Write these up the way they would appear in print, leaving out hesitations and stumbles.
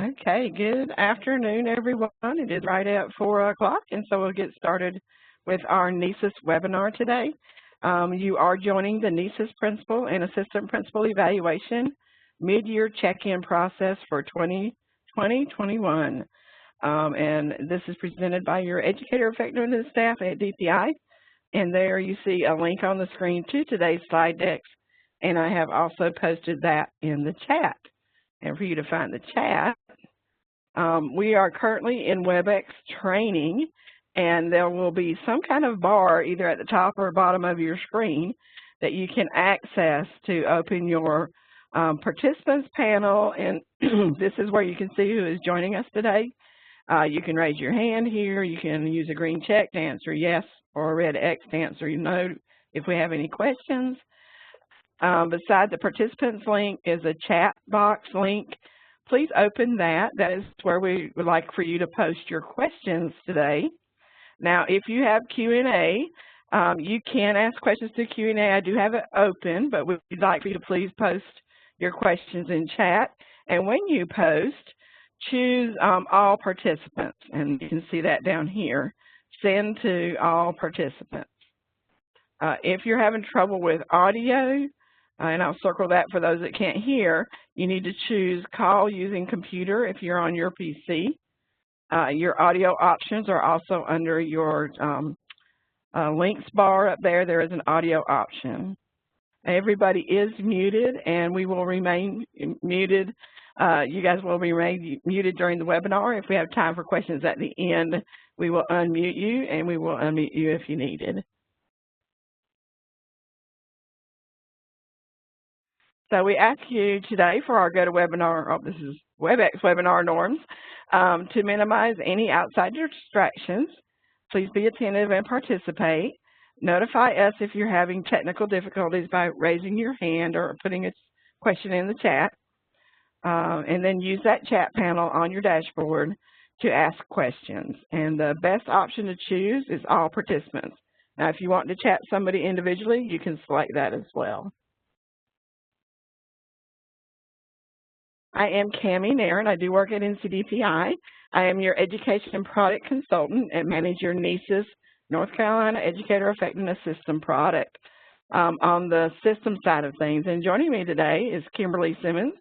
Okay, good afternoon, everyone. It is right at 4 o'clock, and so we'll get started with our NCEES webinar today. You are joining the NCEES Principal and Assistant Principal Evaluation Mid-Year Check-In process for 2020-21. And this is presented by your Educator Effectiveness staff at DPI. And there you see a link on the screen to today's slide decks, and I have also posted that in the chat. And for you to find the chat, we are currently in WebEx training, and there will be some kind of bar either at the top or bottom of your screen that you can access to open your participants panel, and this is where you can see who is joining us today. You can raise your hand here. You can use a green check to answer yes or a red X to answer no if we have any questions. Beside the participants link is a chat box link. Please open that. That is where we would like for you to post your questions today. Now, if you have Q&A, you can ask questions through Q&A. I do have it open, but we'd like for you to please post your questions in chat. And when you post, choose all participants, and you can see that down here. Send to all participants. If you're having trouble with audio, and I'll circle that for those that can't hear, you need to choose call using computer if you're on your PC. Your audio options are also under your links bar up there. There is an audio option. Everybody is muted, and we will remain muted. You guys will remain muted during the webinar. If we have time for questions at the end, we will unmute you, and we will unmute you if you needed. So we ask you today for our GoToWebinar, this is WebEx webinar norms, to minimize any outside distractions. Please be attentive and participate. Notify us if you're having technical difficulties by raising your hand or putting a question in the chat. And then use that chat panel on your dashboard to ask questions. And the best option to choose is all participants. Now, if you want to chat somebody individually, you can select that as well. I am Cammie Nairn. I do work at NCDPI. I am your Education and Product Consultant and manage your NCEES North Carolina Educator Effectiveness System product on the system side of things. And joining me today is Kimberly Simmons,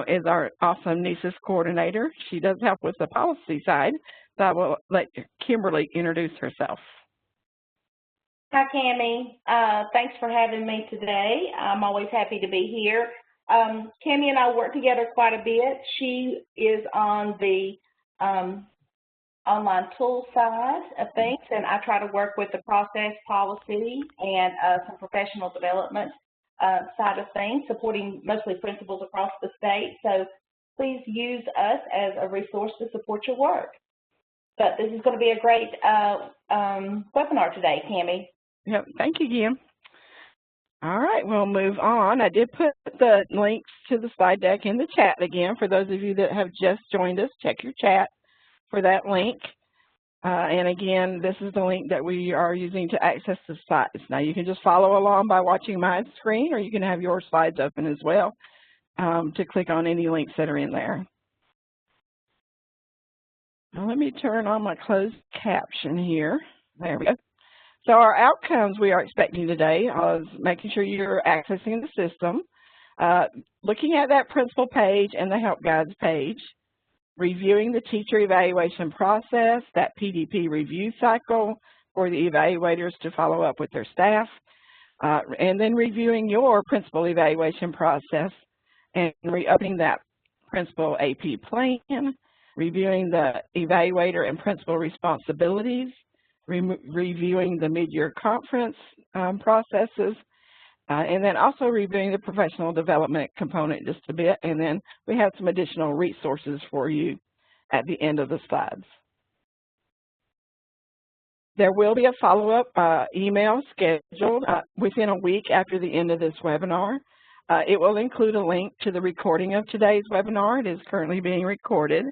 is our awesome NCEES coordinator. She does help with the policy side, so I will let Kimberly introduce herself. Hi, Cammie. Thanks for having me today. I'm always happy to be here. Cammie and I work together quite a bit. She is on the online tool side of things, and I try to work with the process, policy, and some professional development side of things, supporting mostly principals across the state. So please use us as a resource to support your work. But this is going to be a great webinar today, Cammie. Yep, thank you, Kim. All right, we'll move on. I did put the links to the slide deck in the chat again. For those of you that have just joined us, check your chat for that link. And again, this is the link that we are using to access the slides. Now, you can just follow along by watching my screen, or you can have your slides open as well to click on any links that are in there. Now, let me turn on my closed caption here. There we go. So our outcomes we are expecting today is making sure you're accessing the system, looking at that principal page and the help guides page, reviewing the teacher evaluation process, that PDP Review Cycle for the evaluators to follow up with their staff, and then reviewing your principal evaluation process and reopening that principal AP plan, reviewing the evaluator and principal responsibilities, reviewing the mid-year conference processes, and then also reviewing the professional development component just a bit, and then we have some additional resources for you at the end of the slides. There will be a follow-up email scheduled within a week after the end of this webinar. It will include a link to the recording of today's webinar. It is currently being recorded.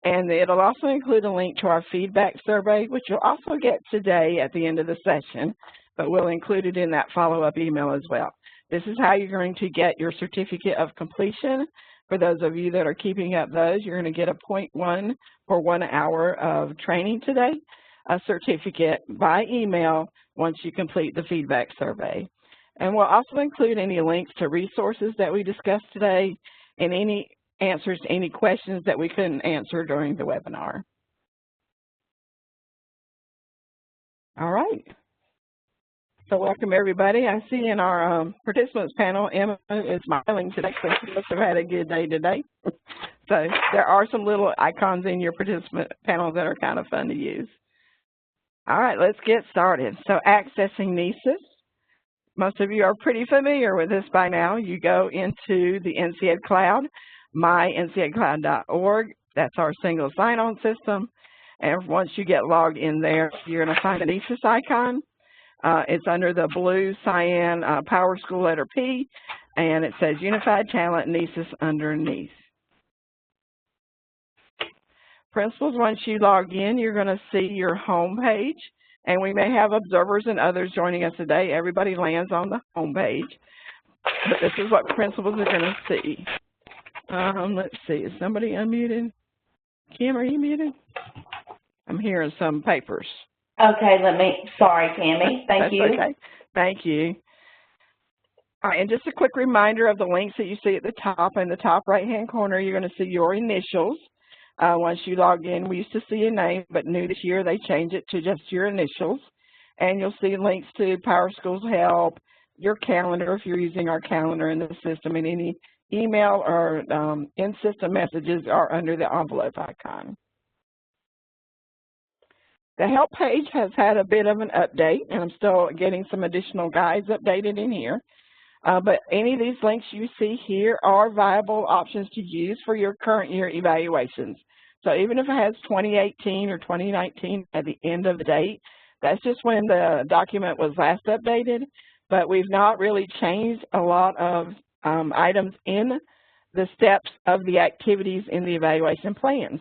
And it'll also include a link to our feedback survey, which you'll also get today at the end of the session, but we'll include it in that follow-up email as well. This is how you're going to get your certificate of completion For those of you that are keeping up those, you're going to get a 0.1 for 1 hour of training today, a certificate by email once you complete the feedback survey. And we'll also include any links to resources that we discussed today and any answers to any questions that we couldn't answer during the webinar. All right. So welcome, everybody. I see in our participants panel, Emma is smiling today, so she must have had a good day today. So there are some little icons in your participant panel that are kind of fun to use. All right, let's get started. So accessing NCEES. Most of you are pretty familiar with this by now. You go into the NCED Cloud, myncedcloud.org. That's our single sign-on system. And once you get logged in there, you're going to find an NCEES icon. It's under the blue cyan PowerSchool letter P, and it says Unified Talent NCEES underneath. Principals, once you log in, you're going to see your home page, and we may have observers and others joining us today. Everybody lands on the home page, but this is what principals are going to see. Let's see, is somebody unmuted? Kim, are you muted? I'm hearing some papers. Okay, sorry, Tammy. Thank you. Okay, thank you. All right, and just a quick reminder of the links that you see at the top. In the top right-hand corner, you're going to see your initials. Once you log in, we used to see a name, but new this year they changed it to just your initials. And you'll see links to PowerSchool's help, your calendar if you're using our calendar in the system, and any email or in-system messages are under the envelope icon. The help page has had a bit of an update, and I'm still getting some additional guides updated in here. But any of these links you see here are viable options to use for your current year evaluations. So even if it has 2018 or 2019 at the end of the date, that's just when the document was last updated, but we've not really changed a lot of items in the steps of the activities in the evaluation plans.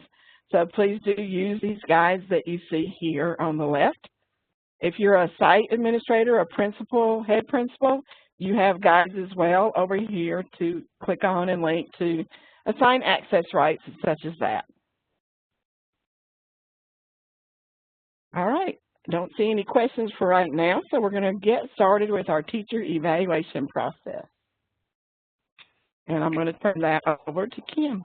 So please do use these guides that you see here on the left. If you're a site administrator, a principal, head principal, you have guides as well over here to click on and link to assign access rights such as that. All right, don't see any questions for right now, so we're going to get started with our teacher evaluation process. And I'm going to turn that over to Kim.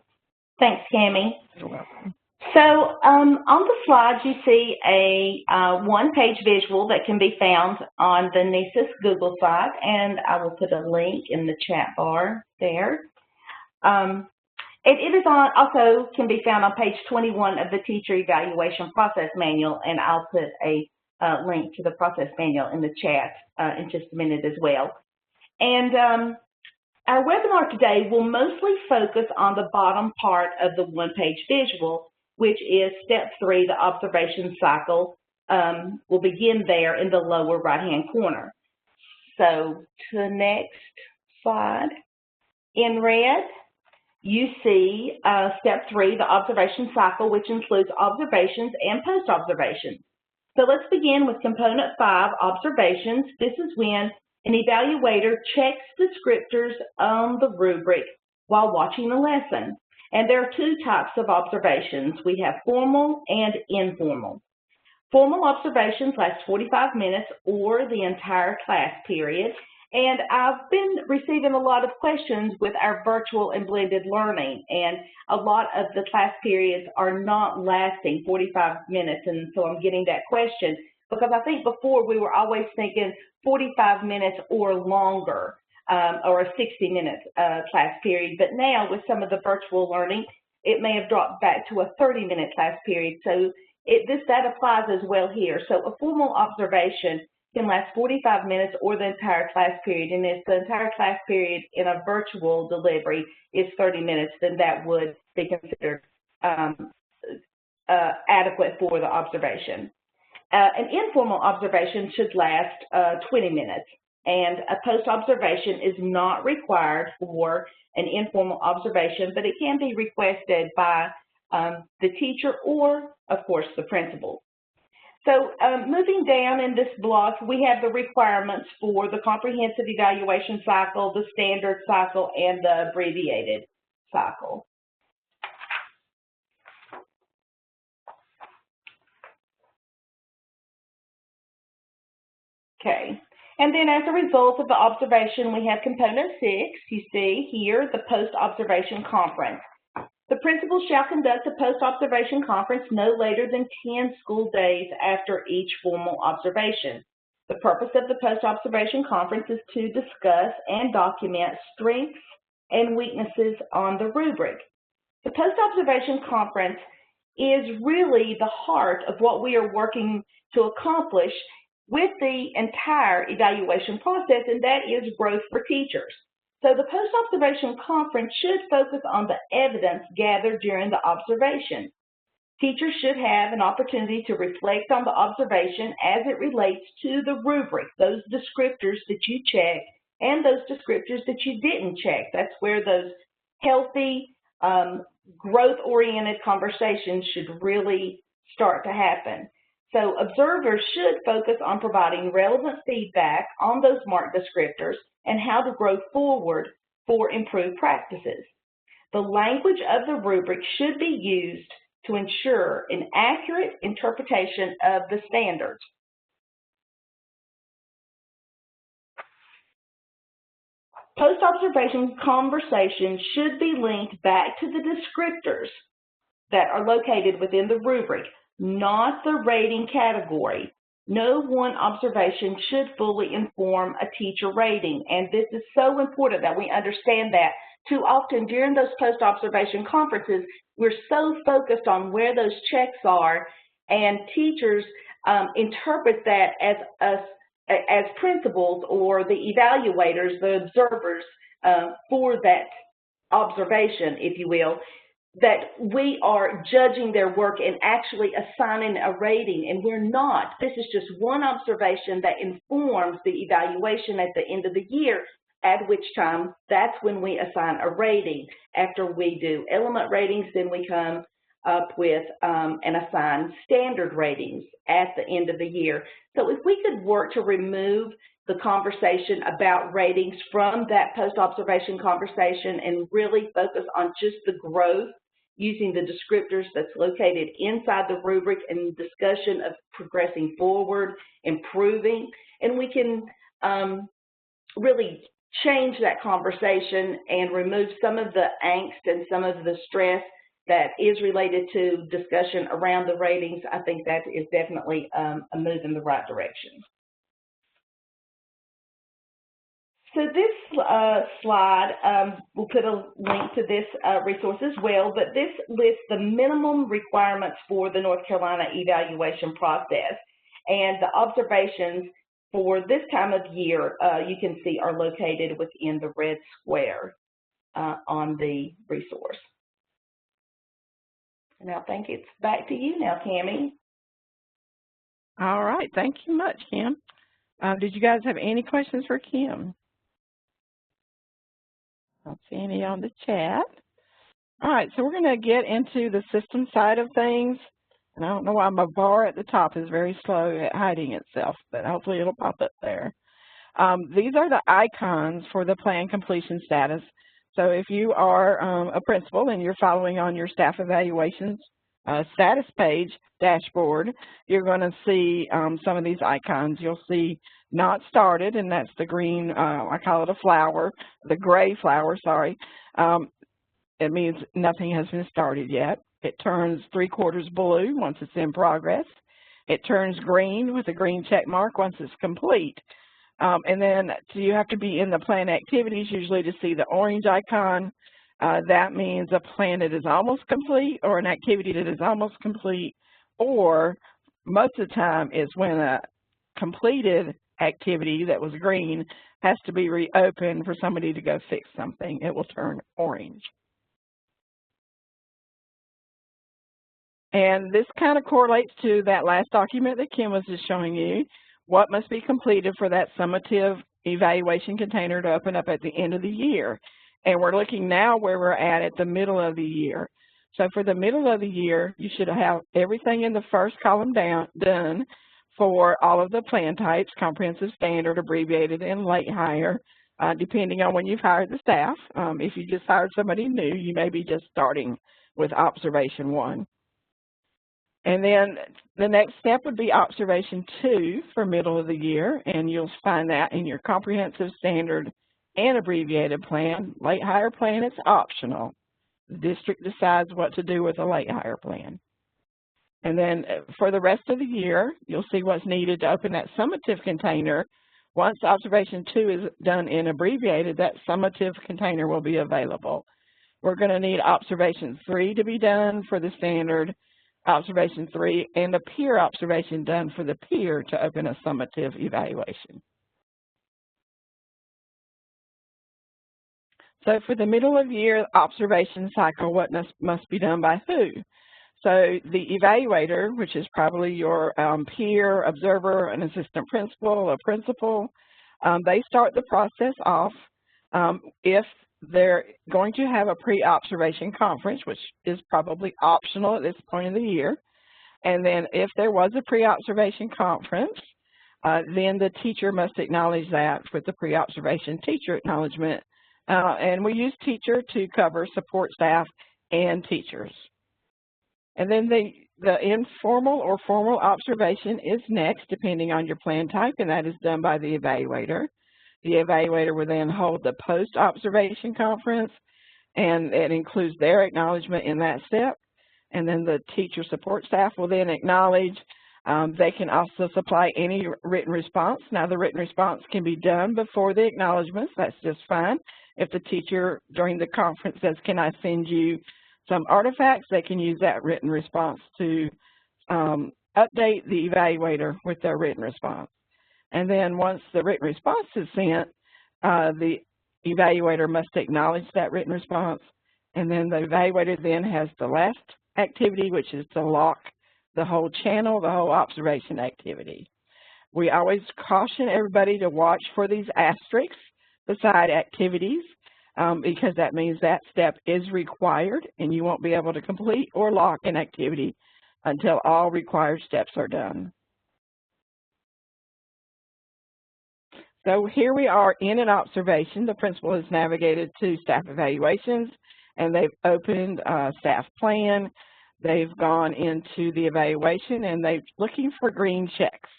Thanks, Tammy. You're welcome. So on the slides, you see a one-page visual that can be found on the NCEES Google site, and I will put a link in the chat bar there. It is also can be found on page 21 of the Teacher Evaluation Process Manual, and I'll put a link to the process manual in the chat in just a minute as well. And our webinar today will mostly focus on the bottom part of the one-page visual, which is step 3, the observation cycle. Will begin there in the lower right-hand corner. So to the next slide. In red, you see step 3, the observation cycle, which includes observations and post-observations. So let's begin with component 5, observations. This is when an evaluator checks descriptors on the rubric while watching the lesson. And there are 2 types of observations. We have formal and informal. Formal observations last 45 minutes or the entire class period. And I've been receiving a lot of questions with our virtual and blended learning. And a lot of the class periods are not lasting 45 minutes. And so I'm getting that question because I think before we were always thinking 45 minutes or longer. Or a 60-minute class period, but now with some of the virtual learning, it may have dropped back to a 30-minute class period. So that applies as well here. So a formal observation can last 45 minutes or the entire class period, and if the entire class period in a virtual delivery is 30 minutes, then that would be considered adequate for the observation. An informal observation should last 20 minutes. And a post-observation is not required for an informal observation, but it can be requested by the teacher or, of course, the principal. So moving down in this block, we have the requirements for the comprehensive evaluation cycle, the standard cycle, and the abbreviated cycle. Okay, and then as a result of the observation, we have component 6. You see here the post-observation conference. The principal shall conduct a post-observation conference no later than 10 school days after each formal observation. The purpose of the post-observation conference is to discuss and document strengths and weaknesses on the rubric. The post-observation conference is really the heart of what we are working to accomplish with the entire evaluation process, and that is growth for teachers. So the post-observation conference should focus on the evidence gathered during the observation. Teachers should have an opportunity to reflect on the observation as it relates to the rubric, those descriptors that you checked and those descriptors that you didn't check. That's where those healthy, growth-oriented conversations should really start to happen. So observers should focus on providing relevant feedback on those marked descriptors and how to grow forward for improved practices. The language of the rubric should be used to ensure an accurate interpretation of the standards. Post-observation conversations should be linked back to the descriptors that are located within the rubric, not the rating category. No one observation should fully inform a teacher rating, and this is so important that we understand that. Too often during those post-observation conferences, we're so focused on where those checks are, and teachers interpret that as principals or the evaluators, the observers for that observation, if you will, that we are judging their work and actually assigning a rating, and we're not. This is just one observation that informs the evaluation at the end of the year, at which time that's when we assign a rating. After we do element ratings, then we come up with and assign standard ratings at the end of the year. So if we could work to remove the conversation about ratings from that post-observation conversation and really focus on just the growth using the descriptors that's located inside the rubric and discussion of progressing forward, improving, and we can really change that conversation and remove some of the angst and some of the stress that is related to discussion around the ratings. I think that is definitely a move in the right direction. So this slide, we'll put a link to this resource as well, but this lists the minimum requirements for the North Carolina evaluation process. And the observations for this time of year, you can see are located within the red square on the resource. And I think it's back to you now, Cammie. All right, thank you much, Kim. Did you guys have any questions for Kim? I don't see any on the chat. All right, so we're going to get into the system side of things. And I don't know why my bar at the top is very slow at hiding itself, but hopefully it'll pop up there. These are the icons for the plan completion status. So if you are a principal and you're following on your staff evaluations status page dashboard, you're going to see some of these icons. You'll see not started, and that's the green, I call it a flower, the gray flower, sorry. It means nothing has been started yet. It turns 3/4 blue once it's in progress. It turns green with a green check mark once it's complete. And then so you have to be in the plan activities usually to see the orange icon. That means a plan that is almost complete or an activity that is almost complete, or most of the time is when a completed activity that was green has to be reopened for somebody to go fix something. It will turn orange. And this kind of correlates to that last document that Kim was just showing you. What must be completed for that summative evaluation container to open up at the end of the year? And we're looking now where we're at the middle of the year. So for the middle of the year, you should have everything in the first column done for all of the plan types, comprehensive, standard, abbreviated, and late hire. depending on when you've hired the staff. If you just hired somebody new, you may be just starting with observation 1. And then the next step would be observation 2 for middle of the year, and you'll find that in your comprehensive standard and abbreviated plan. Late hire plan is optional. The district decides what to do with a late hire plan. And then for the rest of the year, you'll see what's needed to open that summative container. Once observation 2 is done in abbreviated, that summative container will be available. We're going to need observation 3 to be done for the standard, observation 3, and a peer observation done for the peer to open a summative evaluation. So for the middle of year observation cycle, what must be done by who? So the evaluator, which is probably your peer, observer, an assistant principal, a principal, they start the process off. If they're going to have a pre-observation conference, which is probably optional at this point in the year, and then if there was a pre-observation conference, then the teacher must acknowledge that with the pre-observation teacher acknowledgement. And we use teacher to cover support staff and teachers. And then the informal or formal observation is next, depending on your plan type, and that is done by the evaluator. The evaluator will then hold the post-observation conference, and it includes their acknowledgement in that step. And then the teacher support staff will then acknowledge. They can also supply any written response. Now, the written response can be done before the acknowledgments. That's just fine. If the teacher during the conference says, can I send you some artifacts, they can use that written response to update the evaluator with their written response. And then once the written response is sent, the evaluator must acknowledge that written response. And then the evaluator then has the last activity, which is to lock the whole channel, the whole observation activity. We always caution everybody to watch for these asterisks beside activities, because that means that step is required and you won't be able to complete or lock an activity until all required steps are done. So here we are in an observation. The principal has navigated to staff evaluations, and they've opened a staff plan. They've gone into the evaluation, and they're looking for green checks.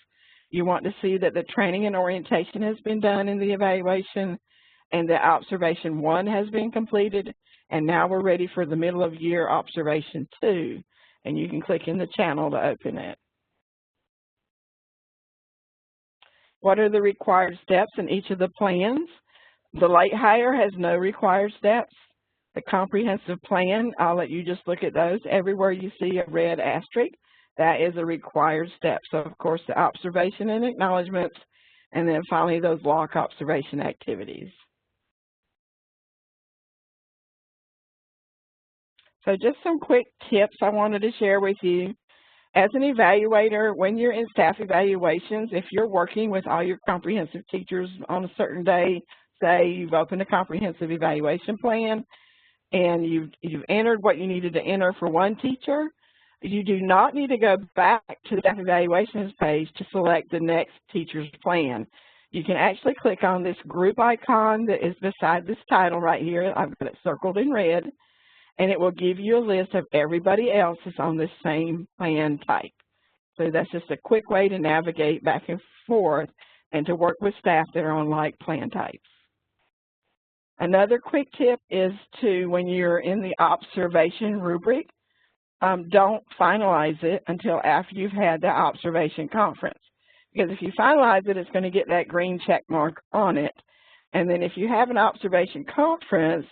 You want to see that the training and orientation has been done in the evaluation, and the observation 1 has been completed, and now we're ready for the middle of year observation 2, and you can click in the channel to open it. What are the required steps in each of the plans? The late hire has no required steps. The comprehensive plan, I'll let you just look at those. Everywhere you see a red asterisk, that is a required step. So, of course, the observation and acknowledgments, and then finally those lock observation activities. So just some quick tips I wanted to share with you. As an evaluator, when you're in staff evaluations, if you're working with all your comprehensive teachers on a certain day, say you've opened a comprehensive evaluation plan and you've entered what you needed to enter for one teacher, you do not need to go back to the staff evaluations page to select the next teacher's plan. You can actually click on this group icon that is beside this title right here. I've got it circled in red, and it will give you a list of everybody else that's on this same plan type. So that's just a quick way to navigate back and forth and to work with staff that are on like plan types. Another quick tip is to, when you're in the observation rubric, don't finalize it until after you've had the observation conference. Because if you finalize it, it's going to get that green check mark on it. And then if you have an observation conference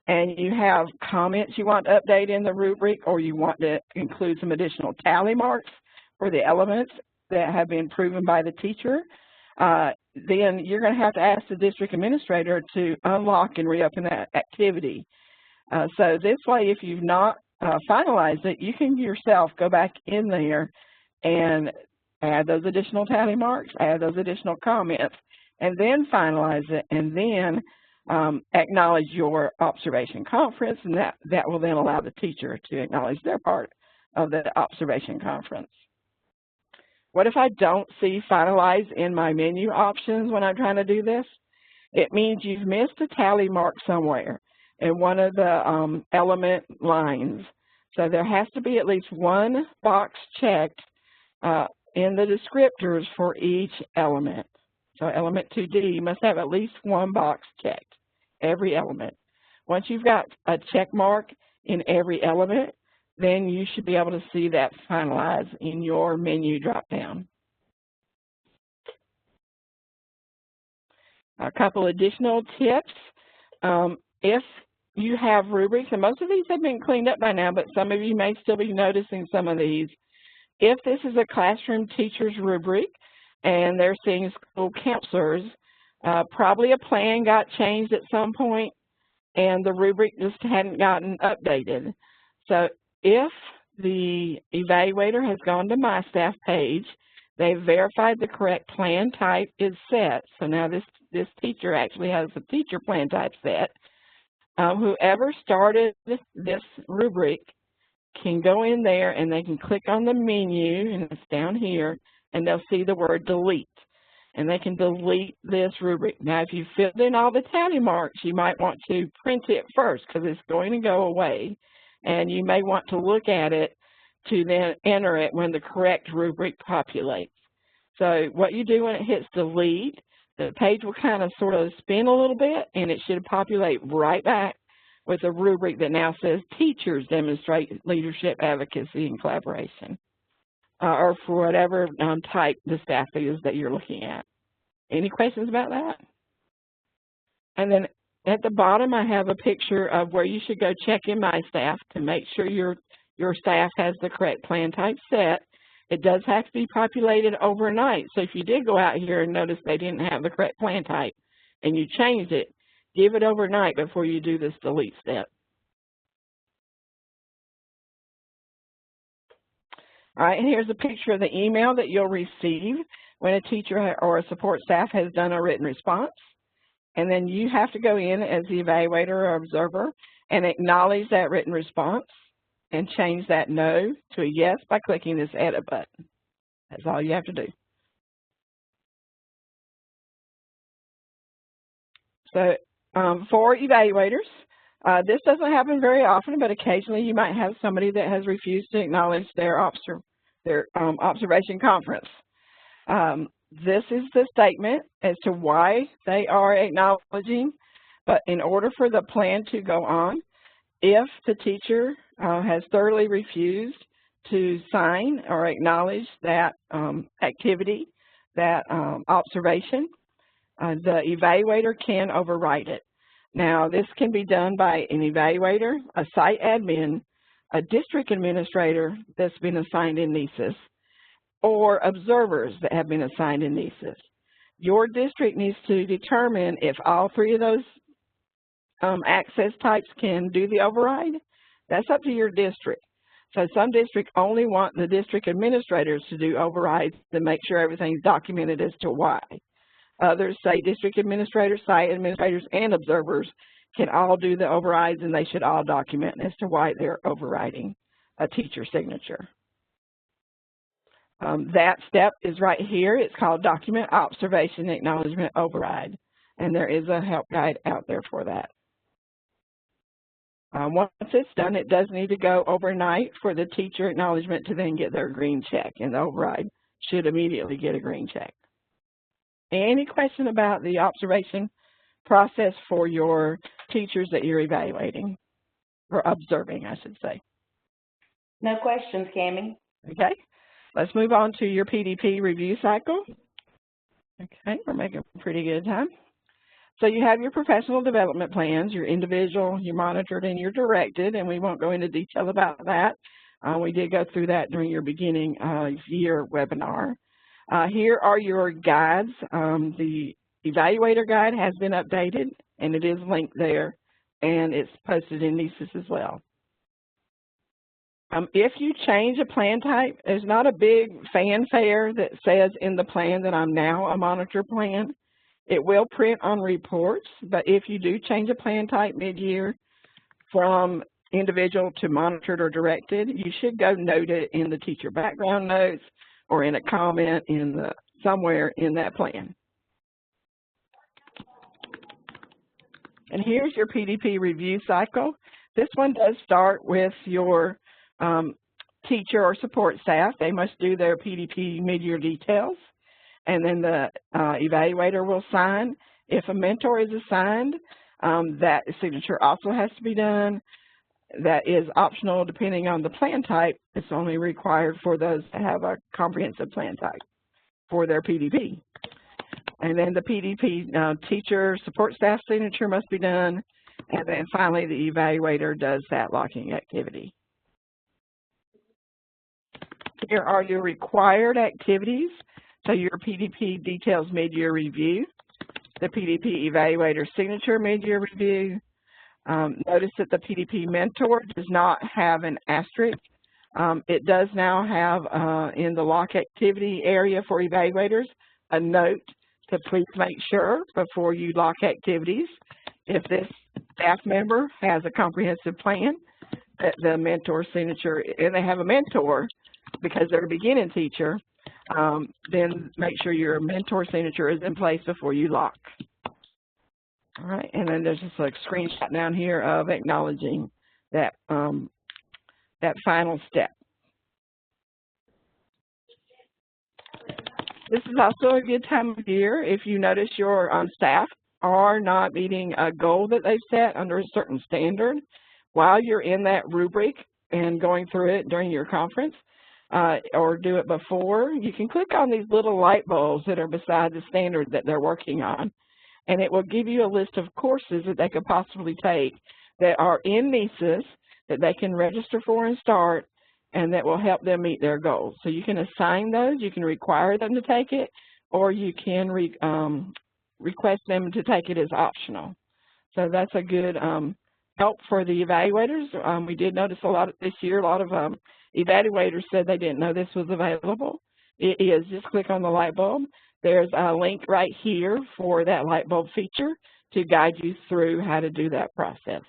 and you have comments you want to update in the rubric, or you want to include some additional tally marks for the elements that have been proven by the teacher, then you're going to have to ask the district administrator to unlock and reopen that activity. So this way, if you've not finalized it, you can yourself go back in there and add those additional tally marks, add those additional comments, and then finalize it, and then acknowledge your observation conference, and that will then allow the teacher to acknowledge their part of the observation conference. What if I don't see finalize in my menu options when I'm trying to do this? it means you've missed a tally mark somewhere in one of the element lines. So there has to be at least one box checked in the descriptors for each element. So element 2D must have at least one box checked, every element. Once you've got a check mark in every element, then you should be able to see that finalized in your menu drop-down. A couple additional tips. If you have rubrics, and most of these have been cleaned up by now, but some of you may still be noticing some of these. If this is a classroom teacher's rubric and they're seeing school counselors, probably a plan got changed at some point and the rubric just hadn't gotten updated. So if the evaluator has gone to My Staff page, they've verified the correct plan type is set. So now this teacher actually has a teacher plan type set. Whoever started this rubric can go in there and they can click on the menu, and it's down here, and they'll see the word delete. And they can delete this rubric. Now, if you filled in all the tally marks, you might want to print it first because it's going to go away. And you may want to look at it to then enter it when the correct rubric populates. So what you do when it hits delete, the page will kind of sort of spin a little bit, and it should populate right back with a rubric that now says teachers demonstrate leadership, advocacy, and collaboration, or for whatever type the staff is that you're looking at. Any questions about that? And then at the bottom, I have a picture of where you should go check in My Staff to make sure your staff has the correct plan type set. It does have to be populated overnight. So if you did go out here and notice they didn't have the correct plan type and you changed it, give it overnight before you do this delete step. All right, and here's a picture of the email that you'll receive when a teacher or a support staff has done a written response. And then you have to go in as the evaluator or observer and acknowledge that written response and change that no to a yes by clicking this edit button. That's all you have to do. So for evaluators, this doesn't happen very often, but occasionally you might have somebody that has refused to acknowledge their observation conference. This is the statement as to why they are acknowledging, but in order for the plan to go on, if the teacher has thoroughly refused to sign or acknowledge that activity, that observation, the evaluator can override it. Now, this can be done by an evaluator, a site admin, a district administrator that's been assigned in NCEES, or observers that have been assigned in NCEES. Your district needs to determine if all three of those access types can do the override. That's up to your district. So some districts only want the district administrators to do overrides to make sure everything's documented as to why. Others say district administrators, site administrators, and observers can all do the overrides, and they should all document as to why they're overriding a teacher signature. That step is right here. It's called Document Observation Acknowledgement Override, and there is a help guide out there for that. Once it's done, it does need to go overnight for the teacher acknowledgement to then get their green check, and the override should immediately get a green check. Any question about the observation process for your teachers that you're evaluating, or observing, I should say? No questions, Cammie. Okay, let's move on to your PDP review cycle. Okay, we're making pretty good time. So you have your professional development plans, your individual, your monitored, and your directed, and we won't go into detail about that. We did go through that during your beginning year webinar. Here are your guides. The Evaluator guide has been updated, and it is linked there, and it's posted in NCEES as well. If you change a plan type, there's not a big fanfare that says in the plan that I'm now a monitor plan. It will print on reports, but if you do change a plan type mid-year from individual to monitored or directed, you should go note it in the teacher background notes or in a comment in somewhere in that plan. And here's your PDP review cycle. This one does start with your teacher or support staff. They must do their PDP mid-year details, and then the evaluator will sign. If a mentor is assigned, that signature also has to be done. That is optional depending on the plan type. It's only required for those that have a comprehensive plan type for their PDP. And then the PDP teacher support staff signature must be done. And then finally, the evaluator does that locking activity. Here are your required activities. So your PDP details mid-year review, the PDP evaluator signature mid-year review. Notice that the PDP mentor does not have an asterisk. It does now have in the lock activity area for evaluators a note to please make sure before you lock activities, if this staff member has a comprehensive plan, that the mentor signature, and they have a mentor because they're a beginning teacher, then make sure your mentor signature is in place before you lock. All right, and then there's just a screenshot down here of acknowledging that, that final step. This is also a good time of year if you notice your staff are not meeting a goal that they've set under a certain standard while you're in that rubric and going through it during your conference, or do it before. You can click on these little light bulbs that are beside the standard that they're working on, and it will give you a list of courses that they could possibly take that are in NCEES that they can register for and start, and that will help them meet their goals. So you can assign those, you can require them to take it, or you can request them to take it as optional. So that's a good help for the evaluators. We did notice a lot this year, a lot of evaluators said they didn't know this was available. It is. Just click on the light bulb. There's a link right here for that light bulb feature to guide you through how to do that process.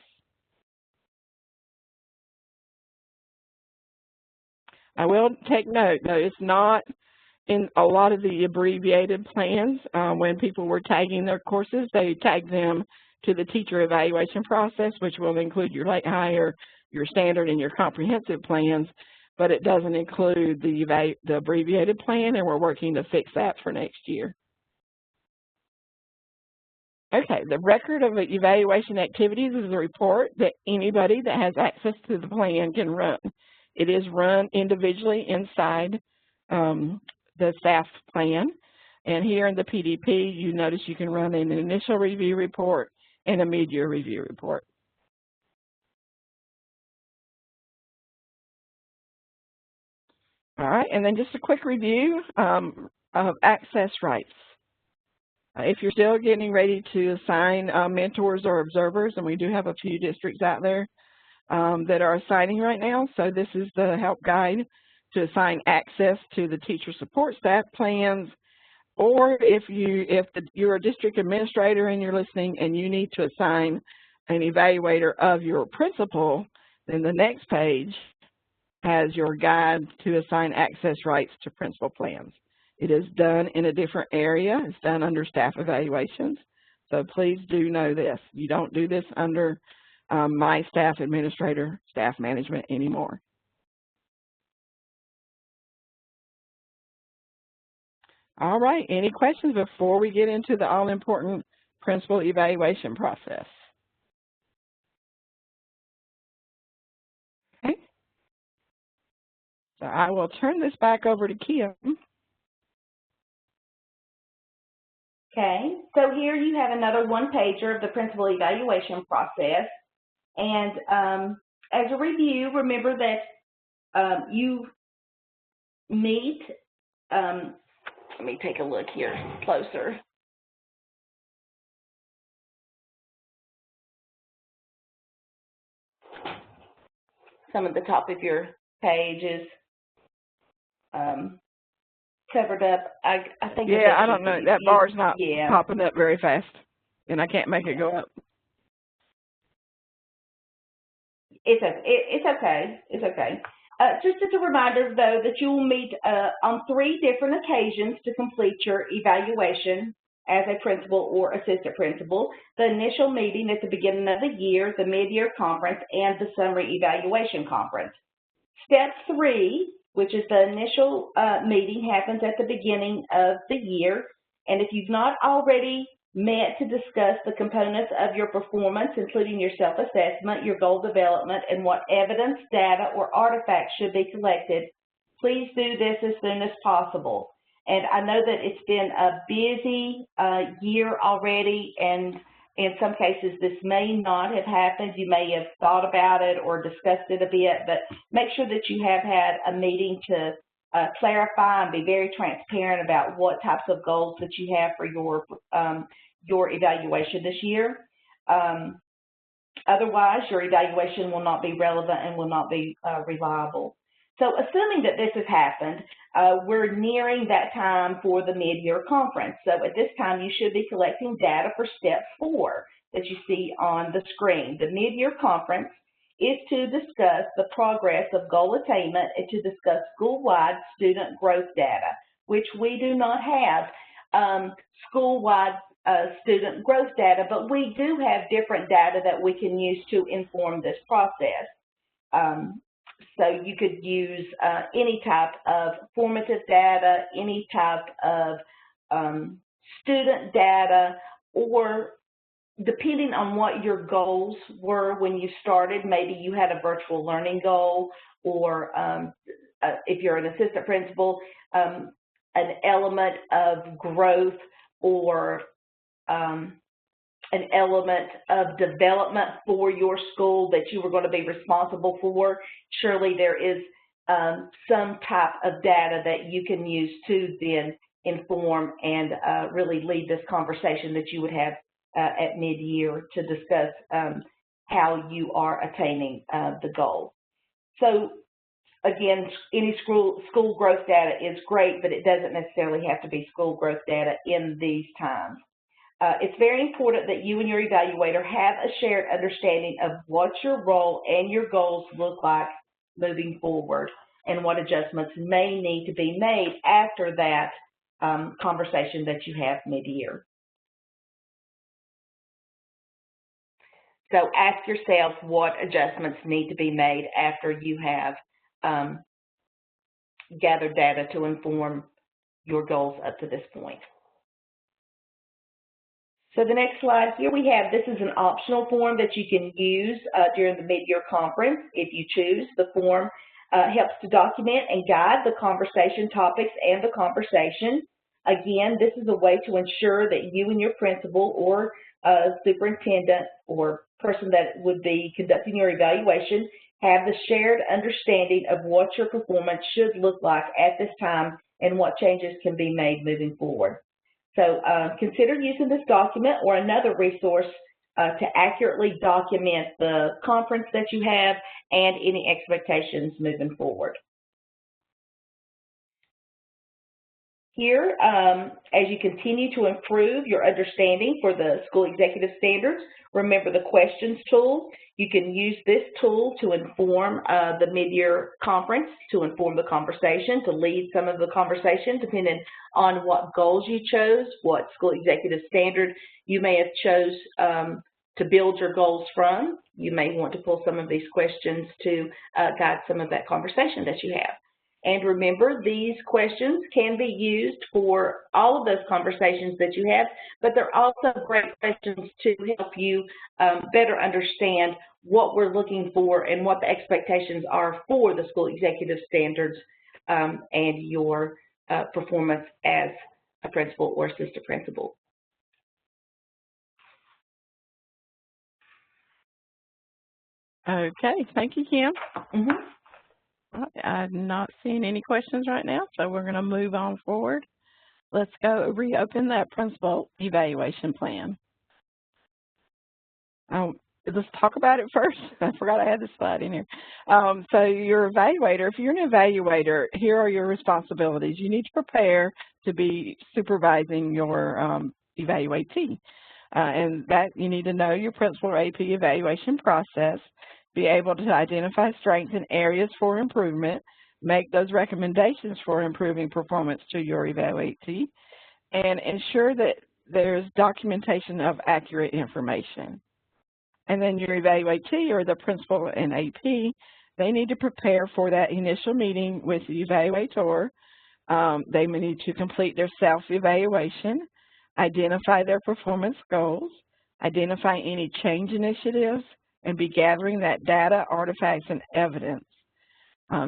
I will take note, though, it's not in a lot of the abbreviated plans. When people were tagging their courses, they tag them to the teacher evaluation process, which will include your late hire, your standard, and your comprehensive plans, but it doesn't include the abbreviated plan, and we're working to fix that for next year. Okay, the record of evaluation activities is a report that anybody that has access to the plan can run. It is run individually inside the staff plan. And here in the PDP, you notice you can run an initial review report and a mid-year review report. All right, and then just a quick review of access rights. If you're still getting ready to assign mentors or observers, and we do have a few districts out there that are assigning right now, so this is the help guide to assign access to the teacher support staff plans, or if you're a district administrator and you're listening and you need to assign an evaluator of your principal, then the next page has your guide to assign access rights to principal plans. It is done in a different area. It's done under staff evaluations. So please do know this. You don't do this under my staff administrator, staff management anymore. All right, any questions before we get into the all-important principal evaluation process? Okay. So I will turn this back over to Kim. Okay, so here you have another one-pager of the principal evaluation process. And as a review, remember that you meet, let me take a look here closer. Some of the top of your page is covered up. I think. Yeah, I don't know. That bar's not popping up very fast, and I can't make it go up. It's okay. It's okay. Just as a reminder, though, that you will meet on 3 different occasions to complete your evaluation as a principal or assistant principal, the initial meeting at the beginning of the year, the mid-year conference, and the summary evaluation conference. Step 3, which is the initial meeting, happens at the beginning of the year, and if you've not already met to discuss the components of your performance, including your self-assessment, your goal development, and what evidence, data, or artifacts should be collected, please do this as soon as possible. And I know that it's been a busy year already, and in some cases this may not have happened. You may have thought about it or discussed it a bit, but make sure that you have had a meeting to clarify and be very transparent about what types of goals that you have for your evaluation this year. Otherwise, your evaluation will not be relevant and will not be reliable. So assuming that this has happened, we're nearing that time for the mid-year conference. So at this time, you should be collecting data for step 4 that you see on the screen. The mid-year conference is to discuss the progress of goal attainment and to discuss school-wide student growth data, which we do not have school-wide student growth data, but we do have different data that we can use to inform this process. So you could use any type of formative data, any type of student data, or depending on what your goals were when you started, maybe you had a virtual learning goal, or if you're an assistant principal, an element of growth or an element of development for your school that you were going to be responsible for. Surely there is some type of data that you can use to then inform and really lead this conversation that you would have at mid-year to discuss how you are attaining the goal. So again, any school growth data is great, but it doesn't necessarily have to be school growth data in these times. It's very important that you and your evaluator have a shared understanding of what your role and your goals look like moving forward and what adjustments may need to be made after that conversation that you have mid-year. So ask yourself what adjustments need to be made after you have gathered data to inform your goals up to this point. So the next slide here we have, this is an optional form that you can use during the mid-year conference if you choose. The form helps to document and guide the conversation topics and the conversation. Again, this is a way to ensure that you and your principal or superintendent or person that would be conducting your evaluation have the shared understanding of what your performance should look like at this time and what changes can be made moving forward. So consider using this document or another resource to accurately document the conference that you have and any expectations moving forward. Here, as you continue to improve your understanding for the school executive standards, remember the questions tool. You can use this tool to inform the mid-year conference, to inform the conversation, to lead some of the conversation, depending on what goals you chose, what school executive standard you may have chose to build your goals from. You may want to pull some of these questions to guide some of that conversation that you have. And remember, these questions can be used for all of those conversations that you have, but they're also great questions to help you better understand what we're looking for and what the expectations are for the school executive standards and your performance as a principal or assistant principal. Okay, thank you, Kim. I'm not seeing any questions right now, so we're going to move on forward. Let's go reopen that principal evaluation plan. Let's talk about it first. I forgot I had this slide in here. So your evaluator, if you're an evaluator, here are your responsibilities. You need to prepare to be supervising your evaluatee. And that you need to know your principal or AP evaluation process, be able to identify strengths and areas for improvement, make those recommendations for improving performance to your evaluatee, and ensure that there's documentation of accurate information. And then your evaluatee, or the principal and AP, they need to prepare for that initial meeting with the evaluator. They may need to complete their self-evaluation, identify their performance goals, identify any change initiatives, and be gathering that data, artifacts, and evidence.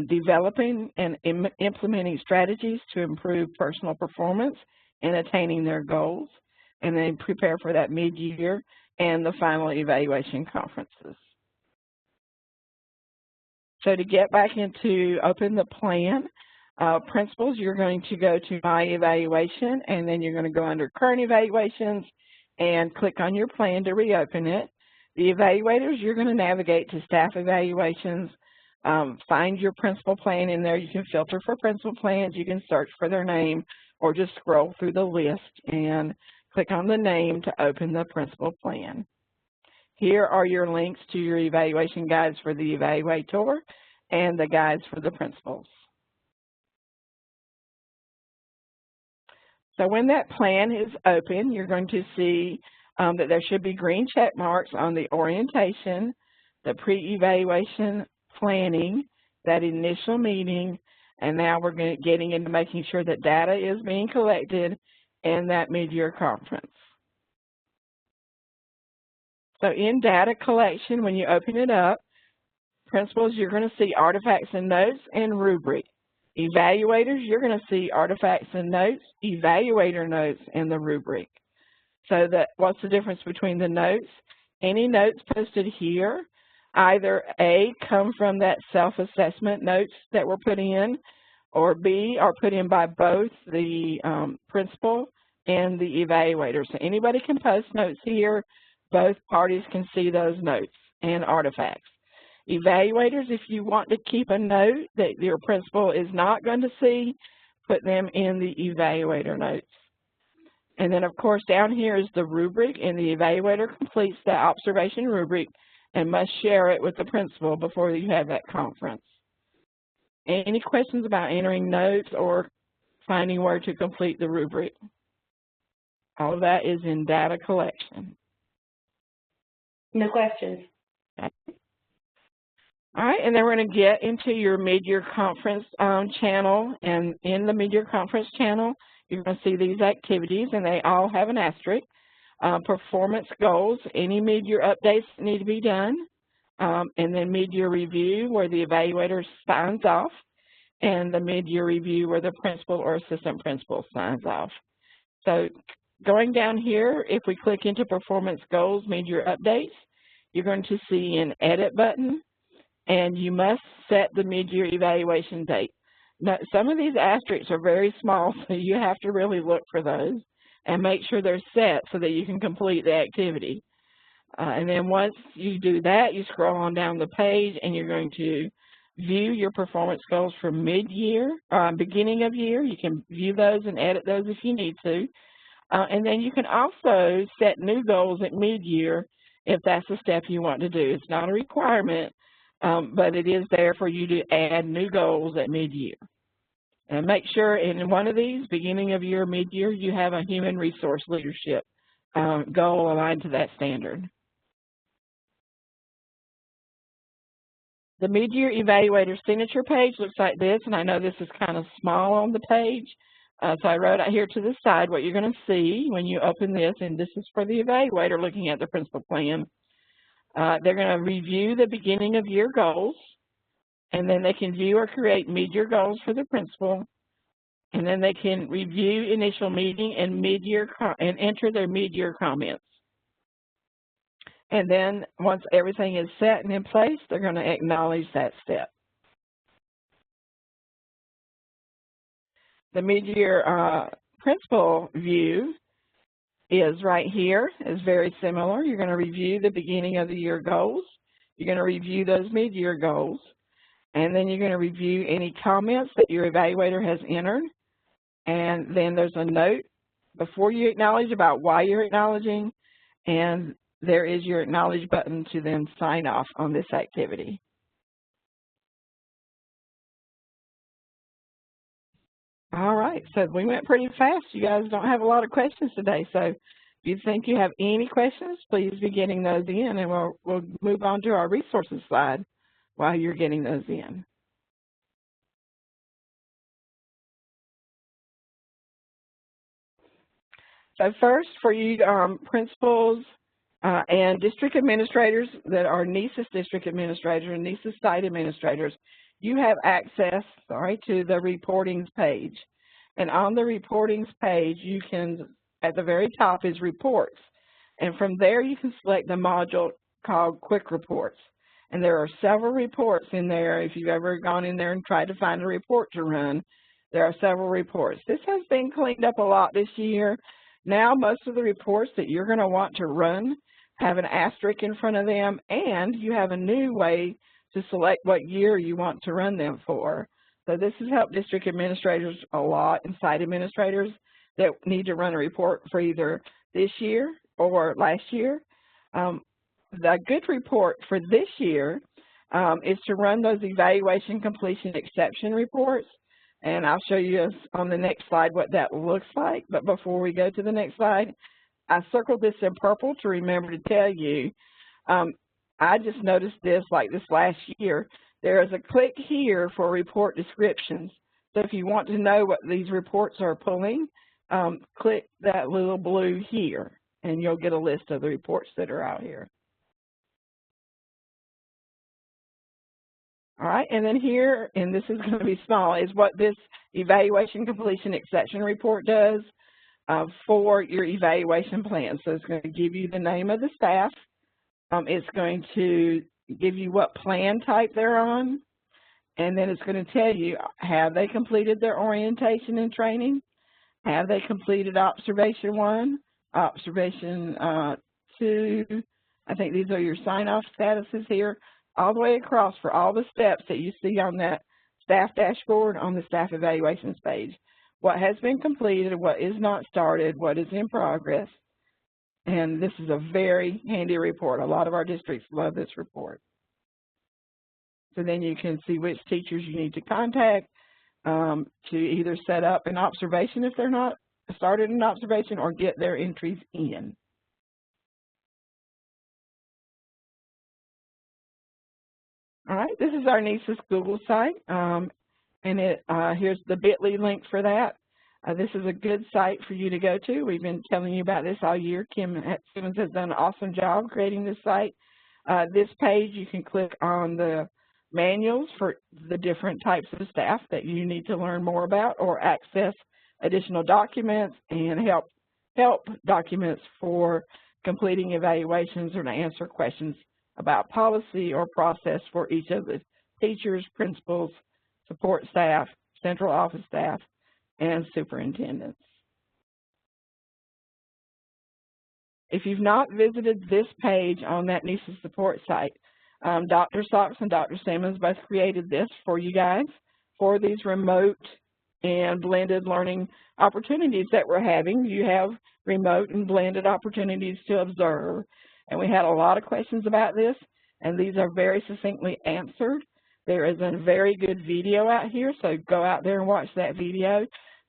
Developing and implementing strategies to improve personal performance and attaining their goals, and then prepare for that mid-year and the final evaluation conferences. So to get back into open the plan, principals, you're going to go to My Evaluation, and then you're going to go under Current Evaluations and click on your plan to reopen it. The evaluators, you're going to navigate to Staff Evaluations, find your principal plan in there. You can filter for principal plans, you can search for their name, or just scroll through the list and click on the name to open the principal plan. Here are your links to your evaluation guides for the evaluator and the guides for the principals. So when that plan is open, you're going to see that there should be green check marks on the orientation, the pre-evaluation planning, that initial meeting, and now we're getting into making sure that data is being collected and that mid-year conference. So in data collection, when you open it up, principals, you're going to see artifacts and notes and rubric. Evaluators, you're going to see artifacts and notes, evaluator notes, and the rubric. So what's the difference between the notes? Any notes posted here, either A, come from that self-assessment notes that were put in, or B, are put in by both the principal and the evaluator. So anybody can post notes here. Both parties can see those notes and artifacts. Evaluators, if you want to keep a note that your principal is not going to see, put them in the evaluator notes. And then, of course, down here is the rubric, and the evaluator completes the observation rubric and must share it with the principal before you have that conference. Any questions about entering notes or finding where to complete the rubric? All of that is in data collection. No questions. Okay. All right, and then we're going to get into your mid-year conference channel, and in the mid-year conference channel, you're going to see these activities, and they all have an asterisk. Performance goals, any mid-year updates that need to be done, and then mid-year review where the evaluator signs off, and the mid-year review where the principal or assistant principal signs off. So going down here, if we click into performance goals, mid-year updates, you're going to see an edit button, and you must set the mid-year evaluation date. Now, some of these asterisks are very small, so you have to really look for those and make sure they're set so that you can complete the activity. And then once you do that, you scroll on down the page, and you're going to view your performance goals for mid-year, beginning of year. You can view those and edit those if you need to. And then you can also set new goals at mid-year if that's a step you want to do. It's not a requirement, but it is there for you to add new goals at mid-year. And make sure in one of these, beginning of year, mid-year, you have a human resource leadership goal aligned to that standard. The mid-year evaluator signature page looks like this, and I know this is kind of small on the page. So I wrote out here to the side what you're going to see when you open this, and this is for the evaluator looking at the principal plan. They're going to review the beginning of year goals, and then they can view or create mid-year goals for the principal, and then they can review initial meeting and mid-year and enter their mid-year comments. And then once everything is set and in place, they're going to acknowledge that step. The mid-year principal view is right here, is very similar. You're going to review the beginning of the year goals. You're going to review those mid-year goals. And then you're going to review any comments that your evaluator has entered. And then there's a note before you acknowledge about why you're acknowledging. And there is your acknowledge button to then sign off on this activity. All right, so we went pretty fast. You guys don't have a lot of questions today, so if you think you have any questions, please be getting those in, and we'll move on to our resources slide while you're getting those in. So first, for you principals and district administrators that are NCEES district administrators and NCEES site administrators, you have access, to the reportings page. And on the reportings page, you can, at the very top is reports. And from there, you can select the module called Quick Reports. And there are several reports in there. If you've ever gone in there and tried to find a report to run, there are several reports. This has been cleaned up a lot this year. Now, most of the reports that you're going to want to run have an asterisk in front of them, and you have a new way to select what year you want to run them for. So this has helped district administrators a lot and site administrators that need to run a report for either this year or last year. The good report for this year is to run those evaluation completion exception reports. And I'll show you on the next slide what that looks like. But before we go to the next slide, I circled this in purple to remember to tell you. I just noticed this like this last year. There is a click here for report descriptions. So if you want to know what these reports are pulling, click that little blue here, and you'll get a list of the reports that are out here. All right, and then here, and this is going to be small, is what this evaluation completion exception report does for your evaluation plan. So it's going to give you the name of the staff. It's going to give you what plan type they're on, and then it's going to tell you, have they completed their orientation and training? Have they completed observation 1, observation 2? I think these are your sign-off statuses here, all the way across for all the steps that you see on that staff dashboard on the staff evaluations page. What has been completed, what is not started, what is in progress. And this is a very handy report. A lot of our districts love this report. So then you can see which teachers you need to contact to either set up an observation if they're not started an observation or get their entries in. All right, this is our NCEES Google site, and here's the bit.ly link for that. This is a good site for you to go to. We've been telling you about this all year. Kim Simmons has done an awesome job creating this site. This page, you can click on the manuals for the different types of staff that you need to learn more about, or access additional documents and help documents for completing evaluations or to answer questions about policy or process for each of the teachers, principals, support staff, central office staff, and superintendents. If you've not visited this page on that NCEES support site, Dr. Socks and Dr. Simmons both created this for you guys for these remote and blended learning opportunities that we're having. You have remote and blended opportunities to observe. And we had a lot of questions about this, and these are very succinctly answered. There is a very good video out here, so go out there and watch that video.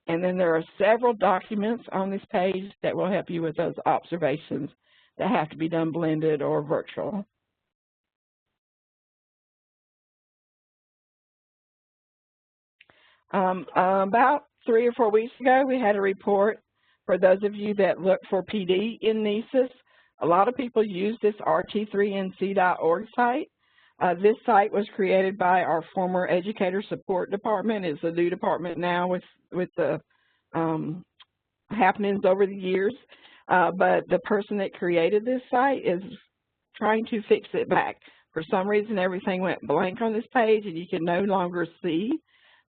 And then there are several documents on this page that will help you with those observations that have to be done blended or virtual. About 3 or 4 weeks ago, we had a report for those of you that look for PD in NCEES. A lot of people use this rt3nc.org site. This site was created by our former Educator Support Department. It's a new department now with the happenings over the years. But the person that created this site is trying to fix it back. For some reason, everything went blank on this page, and you can no longer see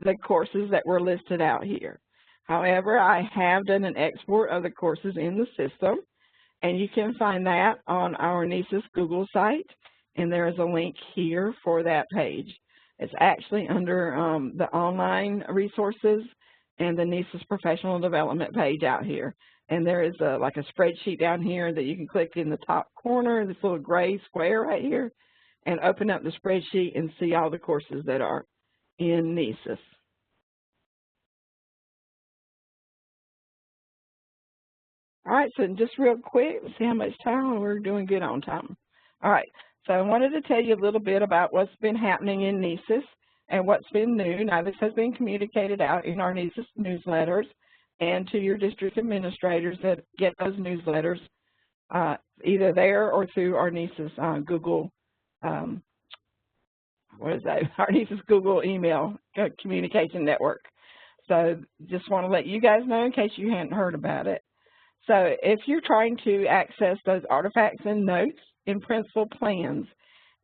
the courses that were listed out here. However, I have done an export of the courses in the system, and you can find that on our NCEES Google site, and there is a link here for that page. It's actually under the online resources and the NCEES professional development page out here. And there is like a spreadsheet down here that you can click in the top corner, this little gray square right here, and open up the spreadsheet and see all the courses that are in NCEES. All right, so just real quick, let's see how much time we're doing. Good on time. All right, so I wanted to tell you a little bit about what's been happening in NCEES and what's been new. Now, this has been communicated out in our NCEES newsletters and to your district administrators that get those newsletters either there or through our NCEES Google, what is that? Our NCEES Google email communication network. So just want to let you guys know in case you hadn't heard about it. So if you're trying to access those artifacts and notes in principal plans,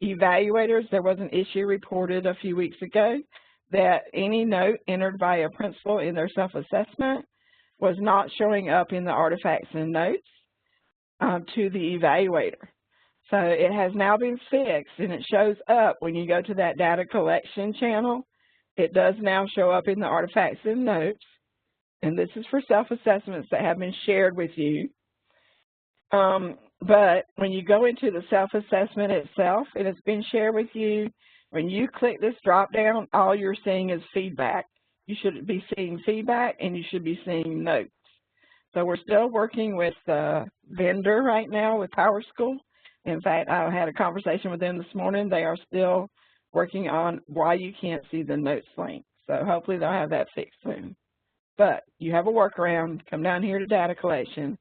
evaluators, there was an issue reported a few weeks ago that any note entered by a principal in their self-assessment was not showing up in the artifacts and notes to the evaluator. So it has now been fixed, and it shows up when you go to that data collection channel. It does now show up in the artifacts and notes. And this is for self-assessments that have been shared with you. But when you go into the self-assessment itself, and it's been shared with you, when you click this drop-down, all you're seeing is feedback. You should be seeing feedback, and you should be seeing notes. So we're still working with the vendor right now with PowerSchool. In fact, I had a conversation with them this morning. They are still working on why you can't see the notes link. So hopefully they'll have that fixed soon. But you have a workaround. Come down here to data collection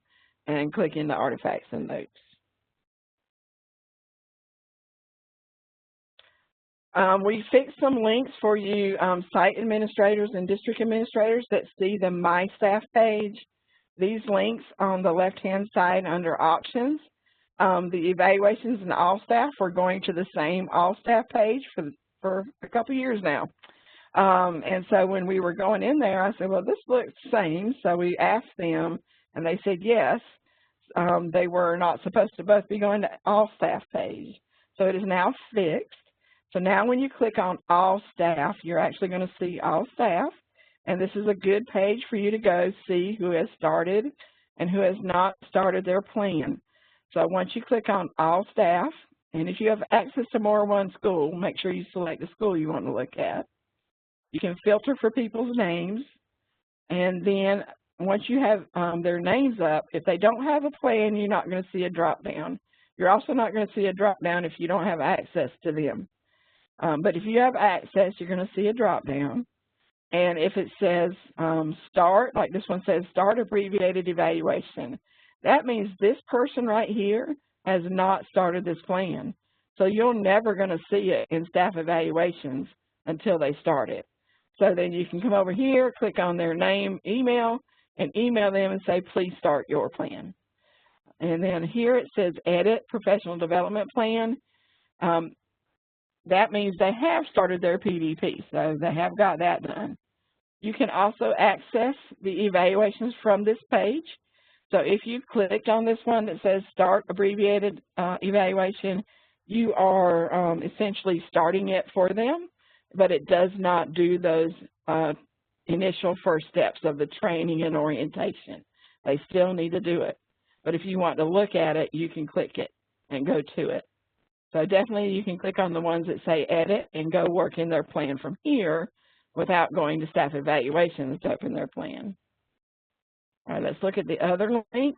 and click into artifacts and notes. We fixed some links for you site administrators and district administrators that see the My Staff page. These links on the left-hand side under options, the evaluations and all staff, we're going to the same all staff page for a couple years now. And so when we were going in there, I said, well, this looks the same. So we asked them, and they said yes. They were not supposed to both be going to all staff page. So it is now fixed. So now when you click on all staff, you're actually going to see all staff. And this is a good page for you to go see who has started and who has not started their plan. So once you click on all staff, and if you have access to more than one school, make sure you select the school you want to look at. You can filter for people's names, and then once you have their names up, if they don't have a plan, you're not going to see a drop-down. You're also not going to see a drop-down if you don't have access to them. But if you have access, you're going to see a drop-down. And if it says start, like this one says start abbreviated evaluation, that means this person right here has not started this plan. So you're never going to see it in staff evaluations until they start it. So then you can come over here, click on their name, email, and email them and say, please start your plan. And then here it says edit professional development plan. That means they have started their PDP, so they have got that done. You can also access the evaluations from this page. So if you've clicked on this one that says start abbreviated evaluation, you are essentially starting it for them, but it does not do those initial first steps of the training and orientation. They still need to do it. But if you want to look at it, you can click it and go to it. So definitely you can click on the ones that say edit and go work in their plan from here without going to staff evaluations to open their plan. All right, let's look at the other link.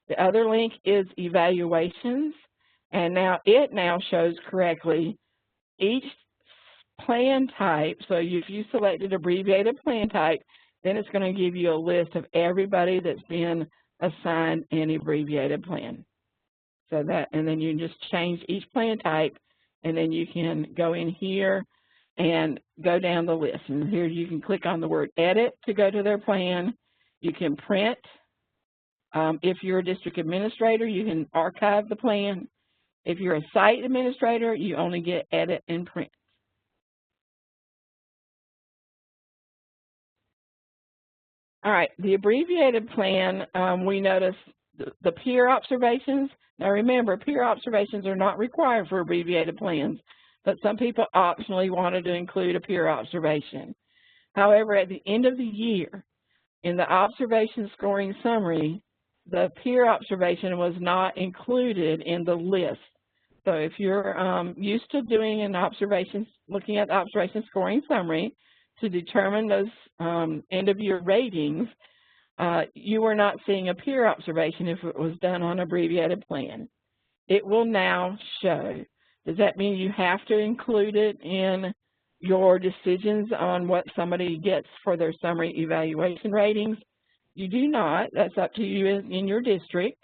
The other link is evaluations, and now it shows correctly each plan type. So if you selected abbreviated plan type, then it's going to give you a list of everybody that's been assigned an abbreviated plan. So that, and then you can just change each plan type, and then you can go in here and go down the list. And here you can click on the word edit to go to their plan. You can print. If you're a district administrator, you can archive the plan. If you're a site administrator, you only get edit and print. All right, the abbreviated plan, we notice the peer observations. Now remember, peer observations are not required for abbreviated plans, but some people optionally wanted to include a peer observation. However, at the end of the year, in the observation scoring summary, the peer observation was not included in the list. So if you're used to doing an observation, looking at the observation scoring summary to determine those end of year ratings, you were not seeing a peer observation if it was done on abbreviated plan. It will now show. Does that mean you have to include it in your decisions on what somebody gets for their summary evaluation ratings? You do not. That's up to you in your district.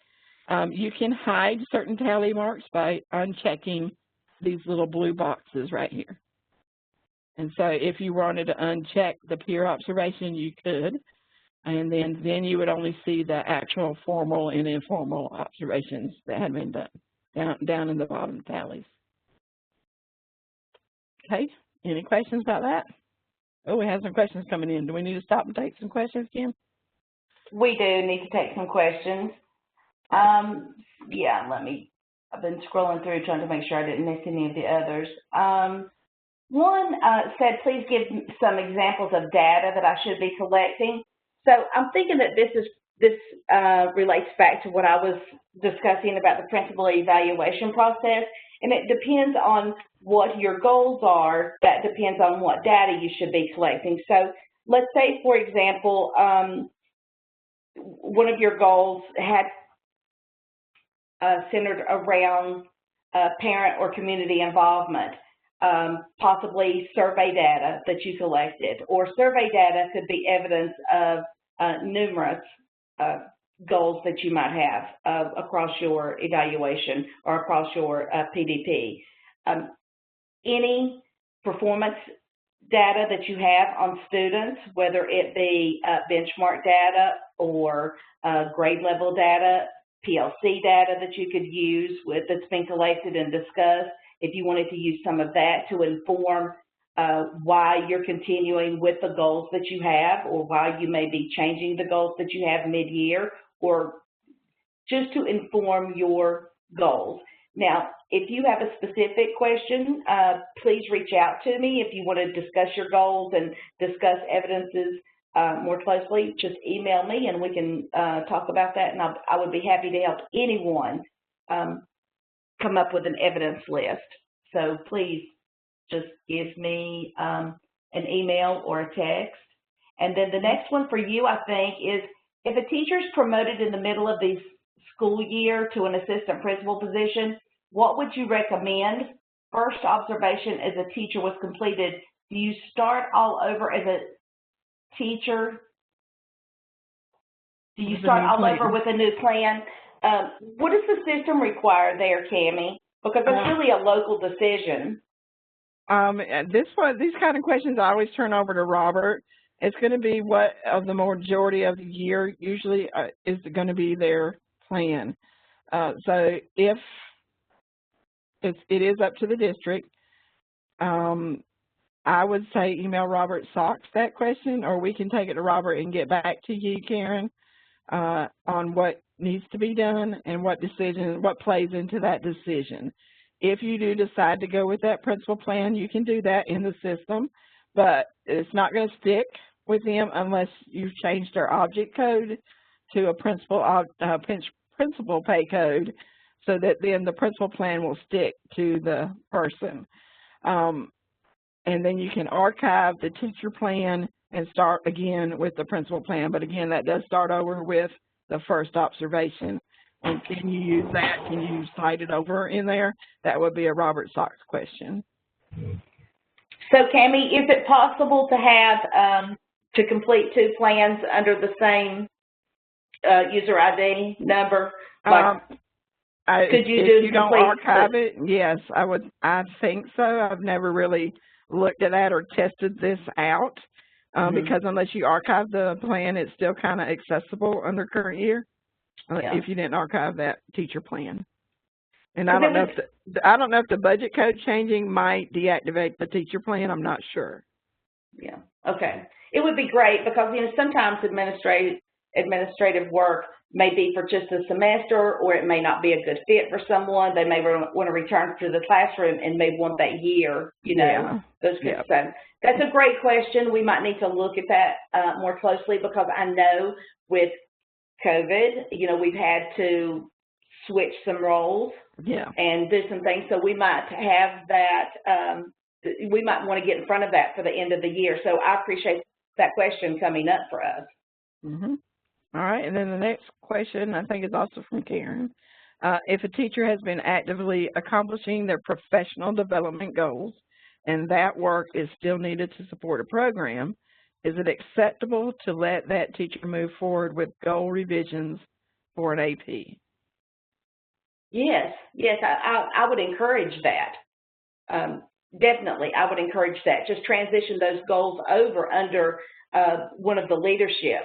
You can hide certain tally marks by unchecking these little blue boxes right here. And so if you wanted to uncheck the peer observation, you could. And then you would only see the actual formal and informal observations that had been done down in the bottom tallies. Okay, any questions about that? Oh, we have some questions coming in. Do we need to stop and take some questions, Kim? We do need to take some questions. Yeah, I've been scrolling through trying to make sure I didn't miss any of the others. One said, please give some examples of data that I should be collecting. So I'm thinking that this relates back to what I was discussing about the principal evaluation process, and it depends on what your goals are. That depends on what data you should be collecting. So let's say, for example, one of your goals had centered around parent or community involvement, possibly survey data that you collected, or survey data could be evidence of numerous goals that you might have across your evaluation or across your PDP. Any performance data that you have on students, whether it be benchmark data or grade level data, PLC data that you could use that's been collected and discussed, if you wanted to use some of that to inform why you're continuing with the goals that you have, or why you may be changing the goals that you have mid-year, or just to inform your goals. Now, if you have a specific question, please reach out to me. If you want to discuss your goals and discuss evidences more closely, just email me and we can talk about that, and I would be happy to help anyone come up with an evidence list. So please just give me an email or a text. And then the next one for you, I think, is if a teacher is promoted in the middle of the school year to an assistant principal position, what would you recommend? First observation as a teacher was completed. Do you start all over as a teacher? Do you start all over with a new plan? What does the system require there, Cammie? Because it's really a local decision. These kind of questions I always turn over to Robert. It's going to be what of the majority of the year usually is going to be their plan. So if it is up to the district, I would say email Robert Socks that question, or we can take it to Robert and get back to you, Karen, on what needs to be done and what plays into that decision. If you do decide to go with that principal plan, you can do that in the system, but it's not going to stick with them unless you've changed their object code to a principal pay code, so that then the principal plan will stick to the person. And then you can archive the teacher plan and start again with the principal plan. But again, that does start over with the first observation. And can you use that? Can you slide it over in there? That would be a Robert Socks question. So, Cammie, is it possible to have to complete two plans under the same user ID number? Like, could you if you don't archive it, yes, I think so. I've never really looked at that or tested this out because unless you archive the plan, it's still kind of accessible under current year if you didn't archive that teacher plan. And I don't know if the budget code changing might deactivate the teacher plan. I'm not sure. Yeah. Okay. It would be great because sometimes administrative work may be for just a semester, or it may not be a good fit for someone. They may want to return to the classroom and may want that year, those kinds of things. That's a great question. We might need to look at that more closely, because I know with COVID, we've had to switch some roles and do some things. So we might have that, we might want to get in front of that for the end of the year. So I appreciate that question coming up for us. All right, and then the next question I think is also from Karen. If a teacher has been actively accomplishing their professional development goals and that work is still needed to support a program, is it acceptable to let that teacher move forward with goal revisions for an AP? Yes, I would encourage that. Definitely, I would encourage that. Just transition those goals over under one of the leadership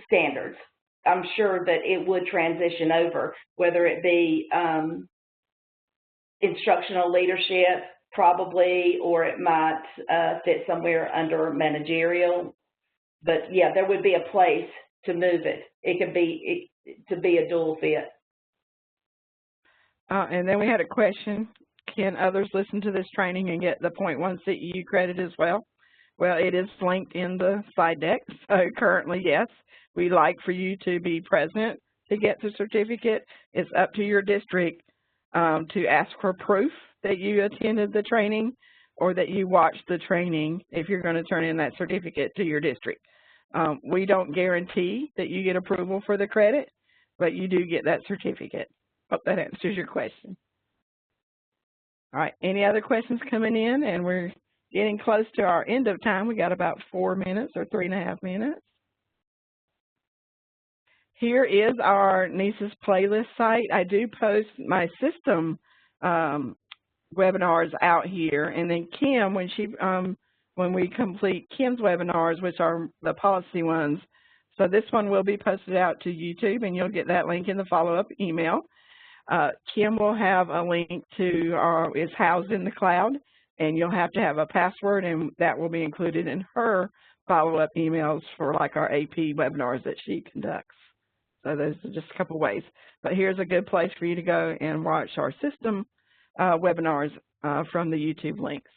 standards. I'm sure that it would transition over, whether it be instructional leadership, probably, or it might fit somewhere under managerial. But yeah, there would be a place to move it. It could be to be a dual fit. And then we had a question. Can others listen to this training and get the .1 CEU credit as well? Well, it is linked in the slide deck, so currently, yes. We'd like for you to be present to get the certificate. It's up to your district to ask for proof that you attended the training or that you watched the training if you're going to turn in that certificate to your district. We don't guarantee that you get approval for the credit, but you do get that certificate. Hope that answers your question. All right, any other questions coming in? And we're getting close to our end of time. We got about 4 minutes or 3.5 minutes. Here is our NCEES playlist site. I do post my system webinars out here, and then Kim, when we complete Kim's webinars, which are the policy ones, so this one will be posted out to YouTube, and you'll get that link in the follow-up email. Kim will have a link to is housed in the cloud, and you'll have to have a password, and that will be included in her follow-up emails for like our AP webinars that she conducts. So those are just a couple ways. But here's a good place for you to go and watch our system webinars from the YouTube links.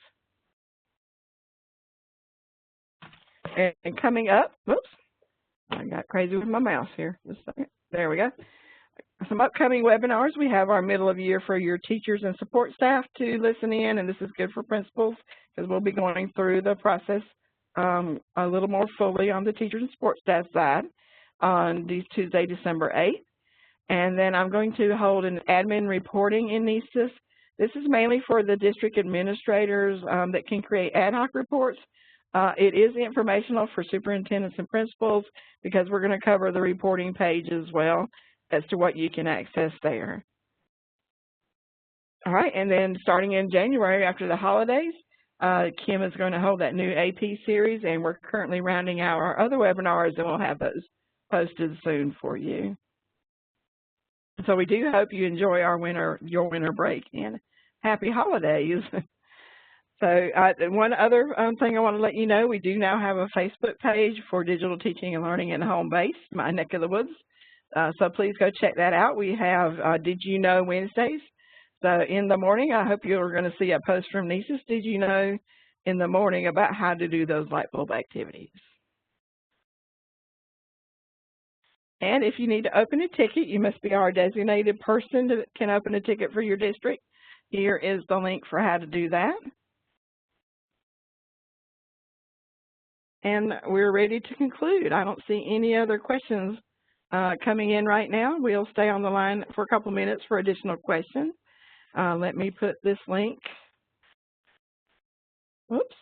And coming up, whoops, I got crazy with my mouse here. Just a second. There we go. Some upcoming webinars. We have our middle of year for your teachers and support staff to listen in, and this is good for principals because we'll be going through the process a little more fully on the teachers and support staff side on Tuesday, December 8th. And then I'm going to hold an admin reporting in NCEES. This is mainly for the district administrators that can create ad hoc reports. It is informational for superintendents and principals because we're going to cover the reporting page as well as to what you can access there. All right, and then starting in January after the holidays, Kim is going to hold that new AP series, and we're currently rounding out our other webinars, and we'll have those posted soon for you. So we do hope you enjoy your winter break, and happy holidays. So one other thing I want to let you know, we do now have a Facebook page for digital teaching and learning in home base, my neck of the woods. So please go check that out. We have Did You Know Wednesdays. So in the morning, I hope you're going to see a post from NCEES, Did You Know, in the morning about how to do those light bulb activities. And if you need to open a ticket, you must be our designated person that can open a ticket for your district. Here is the link for how to do that. And we're ready to conclude. I don't see any other questions coming in right now. We'll stay on the line for a couple minutes for additional questions. Let me put this link. Whoops.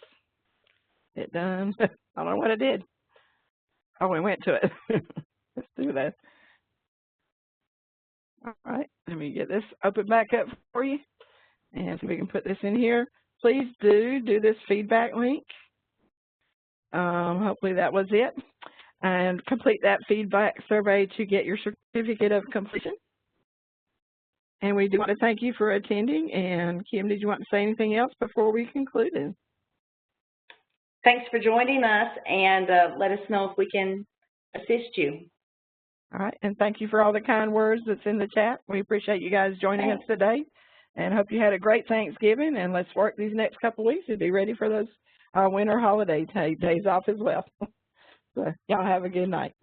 It done. I don't know what it did. Oh, we went to it. Let's do that. All right. Let me get this open back up for you. And so we can put this in here. Please do this feedback link. Hopefully that was it. And complete that feedback survey to get your certificate of completion. And we do want to thank you for attending. And Kim, did you want to say anything else before we conclude? Thanks for joining us, and let us know if we can assist you. All right, and thank you for all the kind words that's in the chat. We appreciate you guys joining us today, and hope you had a great Thanksgiving, and let's work these next couple of weeks to be ready for those winter holiday days off as well. So y'all have a good night.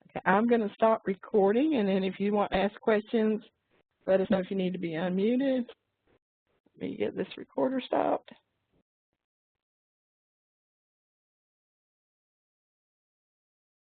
Okay, I'm going to stop recording, and then if you want to ask questions, let us know if you need to be unmuted. Let me get this recorder stopped.